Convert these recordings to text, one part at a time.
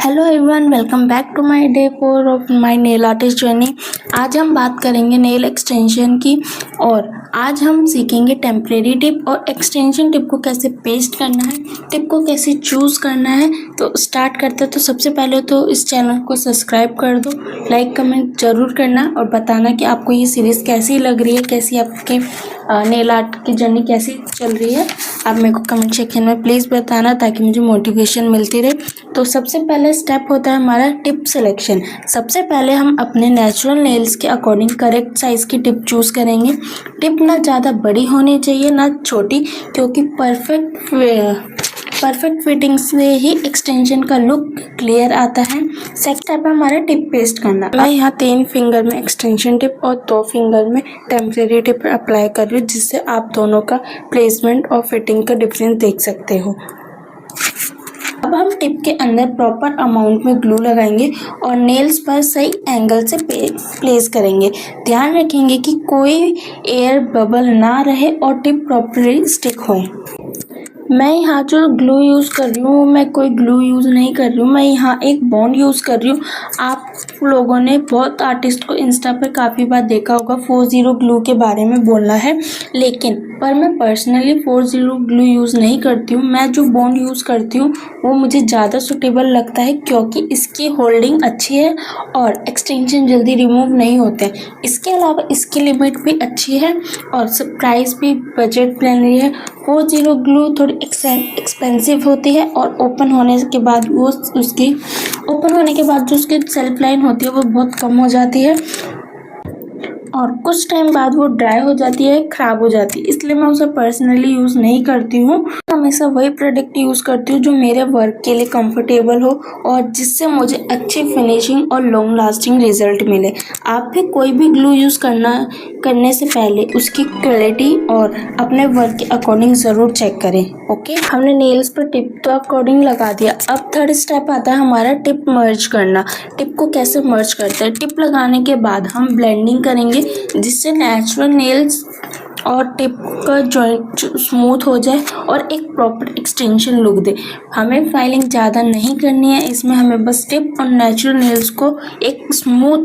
Hello everyone, welcome back to my day 4 of my nail artist journey. आज हम बात करेंगे नेल एक्सटेंशन की और आज हम सीखेंगे टेम्परेरी टिप और एक्सटेंशन टिप को कैसे पेस्ट करना है, टिप को कैसे चूज़ करना है। तो स्टार्ट करते हैं। तो सबसे पहले तो इस चैनल को सब्सक्राइब कर दो, लाइक कमेंट ज़रूर करना और बताना कि आपको ये सीरीज़ कैसी लग रही है, कैसी आपके नेल आर्ट की जर्नी कैसी चल रही है। आप मेरे को कमेंट सेक्शन में प्लीज़ बताना ताकि मुझे मोटिवेशन मिलती रहे। तो सबसे पहले स्टेप होता है हमारा टिप सिलेक्शन। सबसे पहले हम अपने नेचुरल नेल्स के अकॉर्डिंग करेक्ट साइज़ की टिप चूज़ करेंगे। टिप ना ज़्यादा बड़ी होनी चाहिए ना छोटी, क्योंकि परफेक्ट फिटिंग से ही एक्सटेंशन का लुक क्लियर आता है। सेकंड स्टेप है हमारा टिप पेस्ट करना। मैं यहाँ 3 फिंगर में एक्सटेंशन टिप और 2 फिंगर में टेम्परेरी टिप अप्लाई कर रही हूँ, जिससे आप दोनों का प्लेसमेंट और फिटिंग का डिफरेंस देख सकते हो। अब हम टिप के अंदर प्रॉपर अमाउंट में ग्लू लगाएंगे और नेल्स पर सही एंगल से प्लेस करेंगे। ध्यान रखेंगे कि कोई एयर बबल ना रहे और टिप प्रॉपरली स्टिक हो। मैं यहाँ जो ग्लू यूज़ कर रही हूँ, मैं कोई ग्लू यूज़ नहीं कर रही हूँ, मैं यहाँ एक बॉन्ड यूज़ कर रही हूँ। आप लोगों ने बहुत आर्टिस्ट को इंस्टा पर काफ़ी बार देखा होगा 40 ग्लू के बारे में बोलना है, लेकिन मैं पर्सनली 40 ग्लू यूज़ नहीं करती हूँ। मैं जो बॉन्ड यूज़ करती हूँ वो मुझे ज़्यादा सूटेबल लगता है, क्योंकि इसकी होल्डिंग अच्छी है और एक्सटेंशन जल्दी रिमूव नहीं होते हैं। इसके अलावा इसकी लिमिट भी अच्छी है और प्राइस भी बजट फ्रेंडली है। 40 ग्लू थोड़ी एक्सपेंसिव होती है और ओपन होने के बाद जो उसकी सेल्फ लाइन होती है वो बहुत कम हो जाती है और कुछ टाइम बाद वो ड्राई हो जाती है, ख़राब हो जाती है। इसलिए मैं उसे पर्सनली यूज़ नहीं करती हूँ। हमेशा वही प्रोडक्ट यूज़ करती हूँ जो मेरे वर्क के लिए कंफर्टेबल हो और जिससे मुझे अच्छी फिनिशिंग और लॉन्ग लास्टिंग रिजल्ट मिले। आप भी कोई भी ग्लू यूज़ करने से पहले उसकी क्वालिटी और अपने वर्क के अकॉर्डिंग ज़रूर चेक करें। ओके, हमने नेल्स पर टिप तो अकॉर्डिंग लगा दिया। अब थर्ड स्टेप आता है हमारा टिप मर्ज करना। टिप को कैसे मर्ज करते हैं? टिप लगाने के बाद हम ब्लेंडिंग करेंगे, जिससे नेचुरल नेल्स और टिप का जॉइंट स्मूथ हो जाए और एक प्रॉपर एक्सटेंशन लुक दे। हमें फाइलिंग ज़्यादा नहीं करनी है, इसमें हमें बस टिप और नेचुरल नेल्स को एक स्मूथ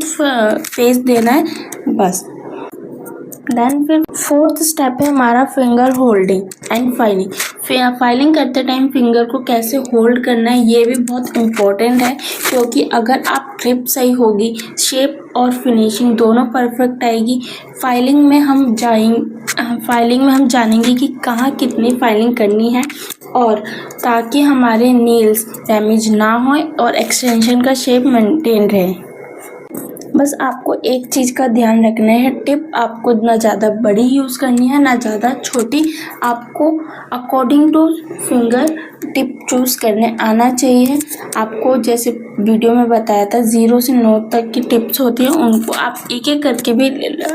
फेस देना है, बस। देन फिर फोर्थ स्टेप है हमारा finger holding and filing. Filing करते टाइम फिंगर को कैसे होल्ड करना है ये भी बहुत इम्पोर्टेंट है, क्योंकि अगर आप ग्रिप सही होगी, शेप और फिनिशिंग दोनों परफेक्ट आएगी। फाइलिंग में हम जानेंगे कि कहाँ कितनी फाइलिंग करनी है, और ताकि हमारे नेल्स डैमेज ना हो और एक्सटेंशन का शेप मेंटेन रहे। बस आपको एक चीज़ का ध्यान रखना है, टिप आपको ना ज़्यादा बड़ी यूज़ करनी है ना ज़्यादा छोटी। आपको according two finger tip choose करने आना चाहिए। आपको जैसे वीडियो में बताया था 0 से 9 तक की टिप्स होती हैं, उनको आप एक एक करके भी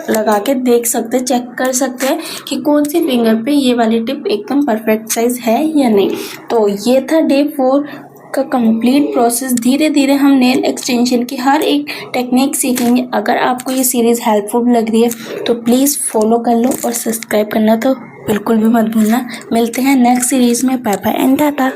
लगा के देख सकते हैं, चेक कर सकते हैं कि कौन सी फिंगर पे ये वाली टिप एकदम परफेक्ट साइज़ है या नहीं। तो ये था डे 4 का कंप्लीट प्रोसेस। धीरे धीरे हम नेल एक्सटेंशन की हर एक टेक्निक सीखेंगे। अगर आपको ये सीरीज़ हेल्पफुल लग रही है तो प्लीज़ फॉलो कर लो और सब्सक्राइब करना तो बिल्कुल भी मत भूलना। मिलते हैं नेक्स्ट सीरीज़ में। Bye bye and Tata.